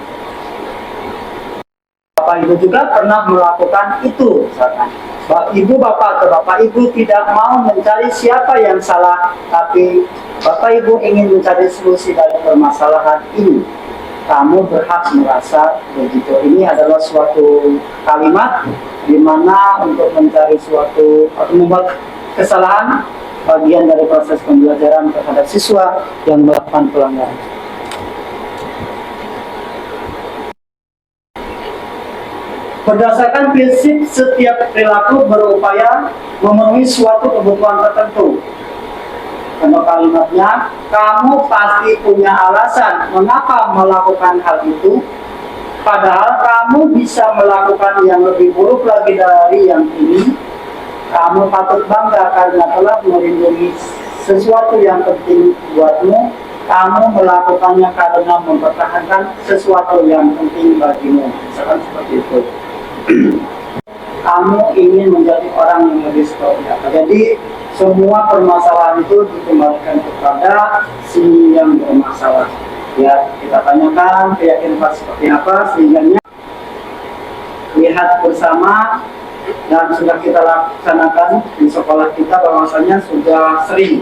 Bapak Ibu juga pernah melakukan itu, misalkan. Ibu Bapak atau Bapak Ibu tidak mau mencari siapa yang salah, tapi Bapak Ibu ingin mencari solusi dari permasalahan ini. Kamu berhak merasa begitu. Ini adalah suatu kalimat di mana untuk mencari suatu atau membuat kesalahan bagian dari proses pembelajaran terhadap siswa yang melakukan pelanggaran. Berdasarkan prinsip setiap perilaku berupaya memenuhi suatu kebutuhan tertentu. Karena kalimatnya, kamu pasti punya alasan mengapa melakukan hal itu, padahal kamu bisa melakukan yang lebih buruk lagi dari yang ini. Kamu patut bangga karena telah melindungi sesuatu yang penting buatmu. Kamu melakukannya karena mempertahankan sesuatu yang penting bagimu. Misalkan seperti itu. Kamu ingin menjadi orang yang lebih setia. Jadi semua permasalahan itu dikembalikan kepada si yang bermasalah. Ya, kita tanyakan keyakinan Pak seperti apa, sehingga lihat bersama, dan sudah kita laksanakan di sekolah kita bahwasanya sudah sering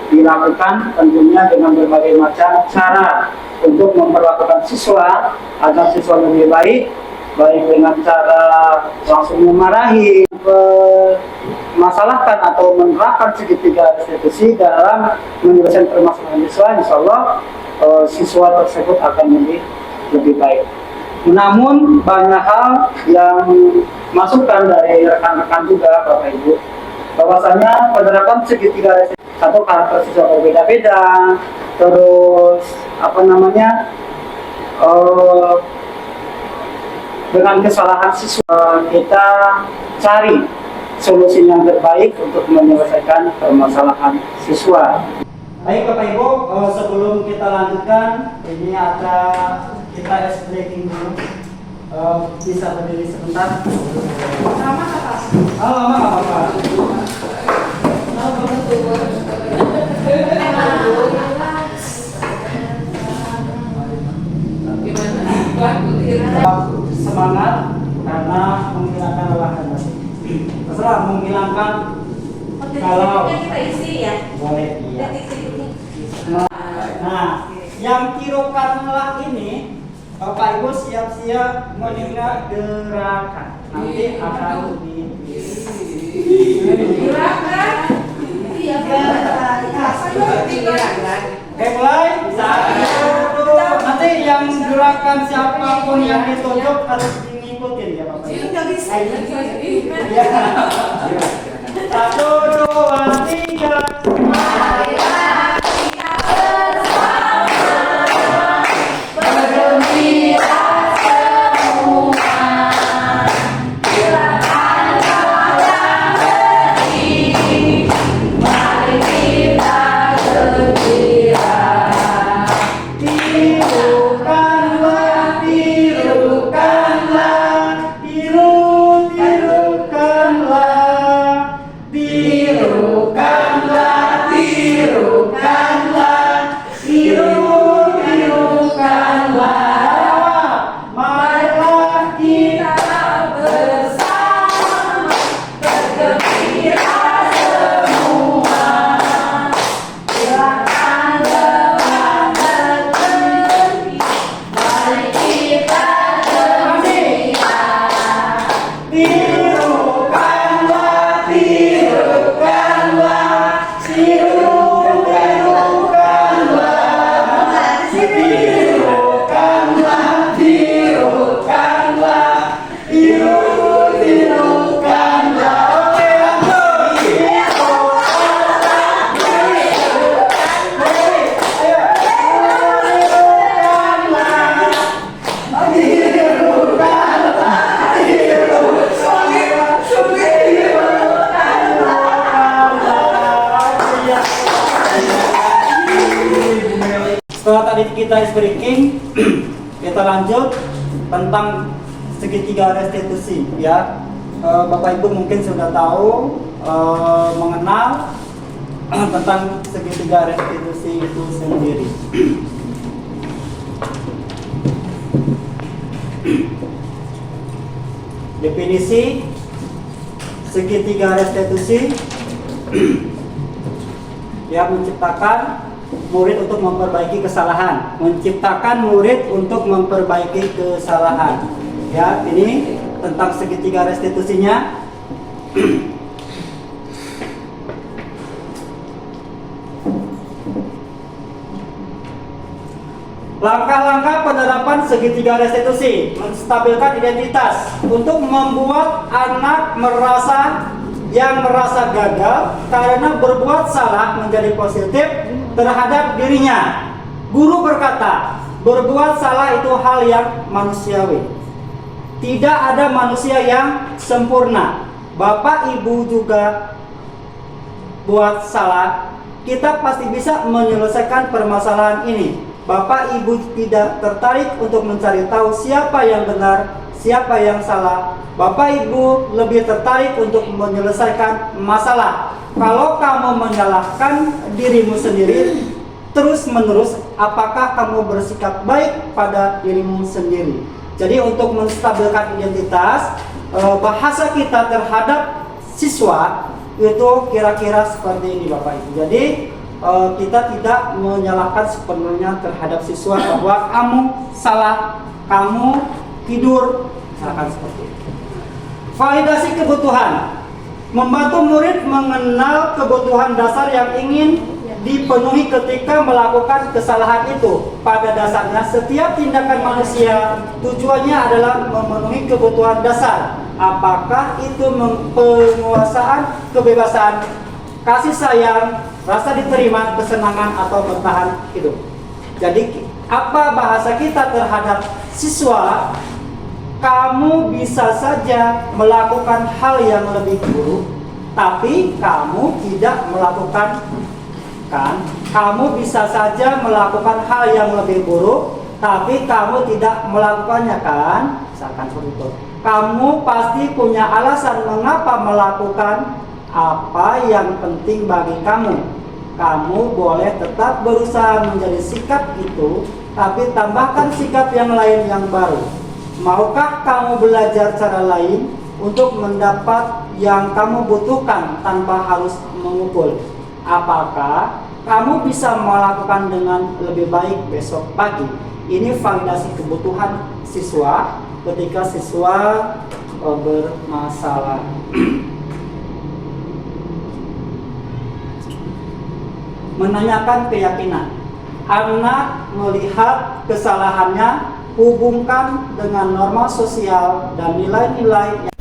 dilakukan tentunya dengan berbagai macam cara untuk memperlakukan siswa agar siswa lebih baik, baik dengan cara langsung memarahi, masalahkan atau menerapkan segitiga restitusi dalam menyelesaikan permasalahan siswa. Insya Allah siswa tersebut akan lebih baik. Namun banyak hal yang masukan dari rekan-rekan juga Bapak Ibu, bahwasanya penerapan segitiga restitusi satu karakter siswa berbeda-beda, terus dengan kesalahan siswa kita cari solusi yang terbaik untuk menyelesaikan permasalahan siswa. Baik Bapak Ibu, sebelum kita lanjutkan, ini ada kita ice breaking dulu. Bisa berdiri sebentar.
Lama nggak Pak?
Lama nggak apa-apa. Semangat karena menghilangkan lelah dan letih. Terserah menghilangkan kalau
kita isi ya.
boleh iya. Nah, yang tirukan lelah ini Bapak Ibu siap-siap meninggal gerakan. Nanti akan
Gerakan. Iya.
Oke, mulai. Satu. Nanti yang gerakan siapapun yang ditunjuk harus ngikutin ya Bapak Ibu.
Nggak bisa.
Ya. 1, 2, 3. Setelah tadi kita ice breaking, kita lanjut tentang segitiga restitusi ya. Bapak Ibu mungkin sudah tahu mengenal tentang segitiga restitusi itu sendiri. Definisi segitiga restitusi yang menciptakan murid untuk memperbaiki kesalahan, ya. Ini tentang segitiga restitusinya. Langkah-langkah penerapan segitiga restitusi menstabilkan identitas untuk membuat anak yang merasa gagal karena berbuat salah menjadi positif terhadap dirinya. Guru berkata, berbuat salah itu hal yang manusiawi. Tidak ada manusia yang sempurna. Bapak Ibu juga buat salah, kita pasti bisa menyelesaikan permasalahan ini. Bapak Ibu tidak tertarik untuk mencari tahu siapa yang benar, siapa yang salah. Bapak Ibu lebih tertarik untuk menyelesaikan masalah.
Kalau kamu menyalahkan dirimu sendiri terus-menerus, apakah kamu bersikap baik pada dirimu sendiri? Jadi untuk menstabilkan identitas, bahasa kita terhadap siswa itu kira-kira seperti ini Bapak Ibu. Jadi kita tidak menyalahkan sepenuhnya terhadap siswa bahwa kamu salah, kamu tidur, misalkan seperti itu. Validasi kebutuhan, membantu murid mengenal kebutuhan dasar yang ingin dipenuhi ketika melakukan kesalahan itu. Pada dasarnya setiap tindakan manusia tujuannya adalah memenuhi kebutuhan dasar. Apakah itu penguasaan, kebebasan, kasih sayang, rasa diterima, kesenangan, atau bertahan hidup. Jadi apa bahasa kita terhadap siswa? Kamu bisa saja melakukan hal yang lebih buruk, tapi kamu tidak melakukan, kan? Kamu bisa saja melakukan hal yang lebih buruk, tapi kamu tidak melakukannya, kan? Misalkan seperti itu. Kamu pasti punya alasan mengapa melakukan apa yang penting bagi kamu. Kamu boleh tetap berusaha menjadi sikap itu, tapi tambahkan sikap yang lain yang baru. Maukah kamu belajar cara lain untuk mendapat yang kamu butuhkan tanpa harus mengukul? Apakah kamu bisa melakukan dengan lebih baik besok pagi? Ini validasi kebutuhan siswa ketika siswa bermasalah. Menanyakan keyakinan. Anak melihat kesalahannya, hubungkan dengan norma sosial dan nilai-nilai yang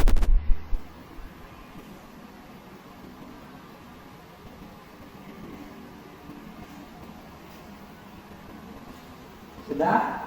sudah.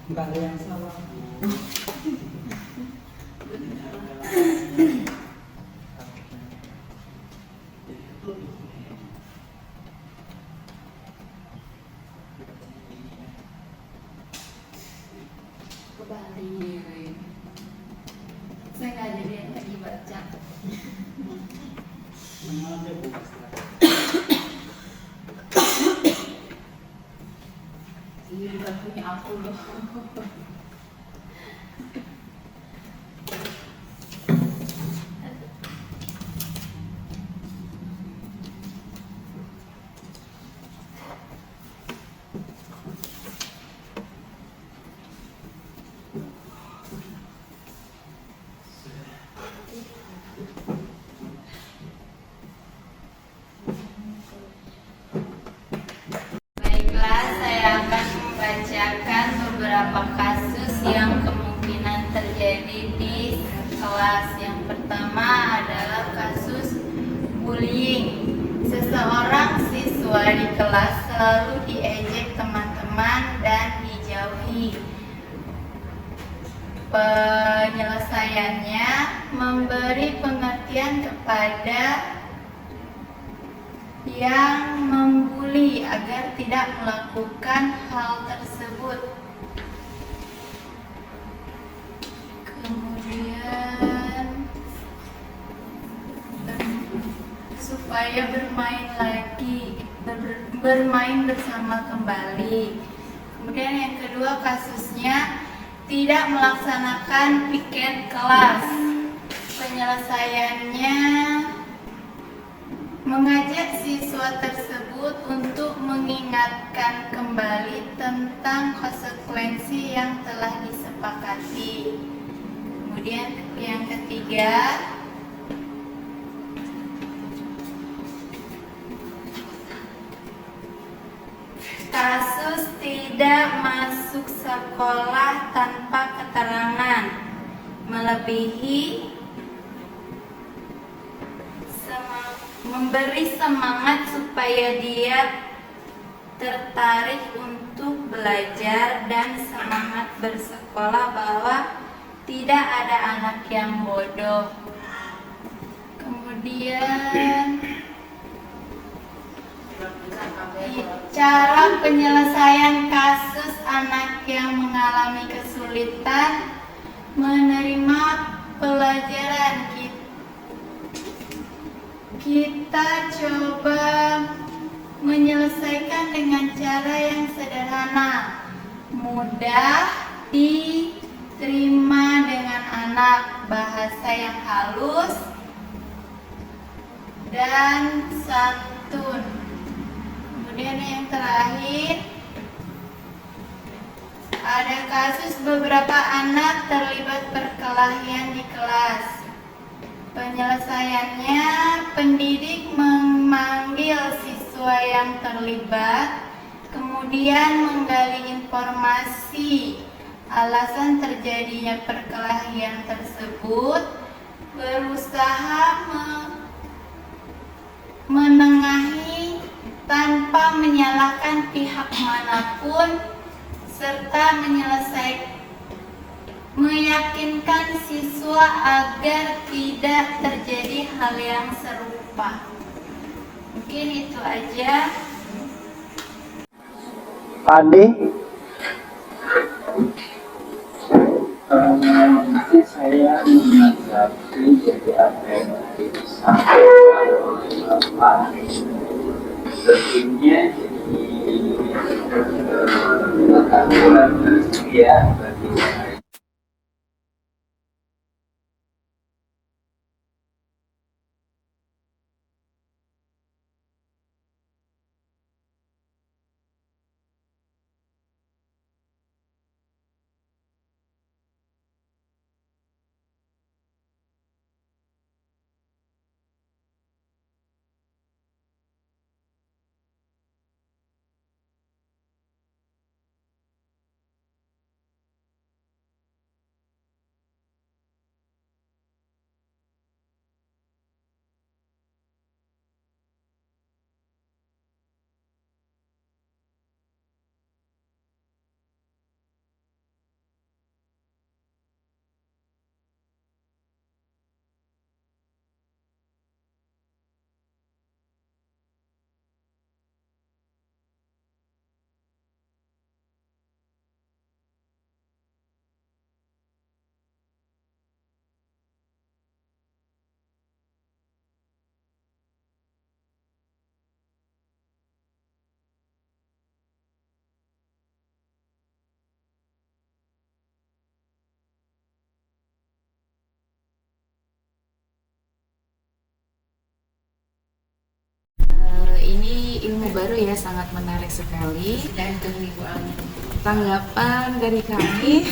Enggak ada yang salah.
Kebalik. Saya nggak jadi yang lagi baca. Ini bukan punya aku loh. Baiklah, saya akan membacakan beberapa kasus yang kemungkinan terjadi di kelas. Yang pertama adalah kasus bullying. Seseorang siswa di kelas selalu diejek teman-teman dan dijauhi. Penyelesaiannya memberi pengertian kepada yang membuli agar tidak melakukan hal tersebut. Kemudian supaya bermain lagi, bermain bersama kembali. Kemudian yang kedua kasusnya tidak melaksanakan piket kelas. Penyelesaiannya mengajak siswa tersebut untuk mengingatkan kembali tentang konsekuensi yang telah disepakati. Kemudian yang ketiga, kasus tidak masuk sekolah tanpa keterangan melebihi memberi semangat supaya dia tertarik untuk belajar dan semangat bersekolah, bahwa tidak ada anak yang bodoh. Kemudian cara penyelesaian kasus anak yang mengalami kesulitan menerima pelajaran. Kita coba menyelesaikan dengan cara yang sederhana, mudah diterima dengan anak, bahasa yang halus dan santun. Kemudian yang terakhir, ada kasus beberapa anak terlibat perkelahian di kelas. Penyelesaiannya, pendidik memanggil siswa yang terlibat, kemudian menggali informasi alasan terjadinya perkelahian tersebut, berusaha menengahi tanpa menyalahkan pihak manapun, serta meyakinkan siswa agar tidak terjadi hal yang serupa. Mungkin itu aja.
Adi, nanti saya menanggapi jadi apa yang disampaikan oleh Bapak. Tentunya jadi pengetahuan ya bagi saya.
Ini ilmu baru ya, sangat menarik sekali. Dan tanggapan dari kami,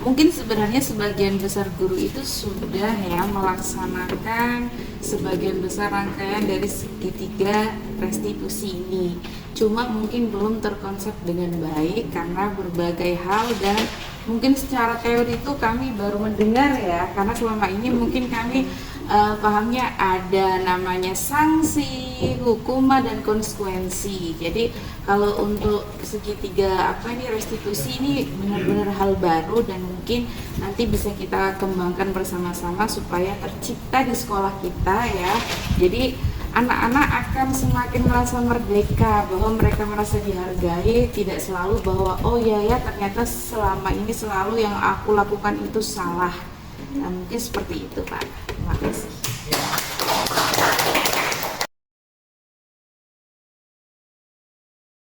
mungkin sebenarnya sebagian besar guru itu sudah ya melaksanakan sebagian besar rangkaian dari segitiga restitusi ini. Cuma mungkin belum terkonsep dengan baik karena berbagai hal, dan mungkin secara teori itu kami baru mendengar ya, karena selama ini mungkin kami pahamnya ada namanya sanksi, hukuman dan konsekuensi. Jadi kalau untuk segitiga restitusi ini benar-benar hal baru dan mungkin nanti bisa kita kembangkan bersama-sama supaya tercipta di sekolah kita ya. Jadi anak-anak akan semakin merasa merdeka, bahwa mereka merasa dihargai, tidak selalu bahwa oh ya ternyata selama ini selalu yang aku lakukan itu salah. Nah, mungkin seperti itu Pak. Terima kasih.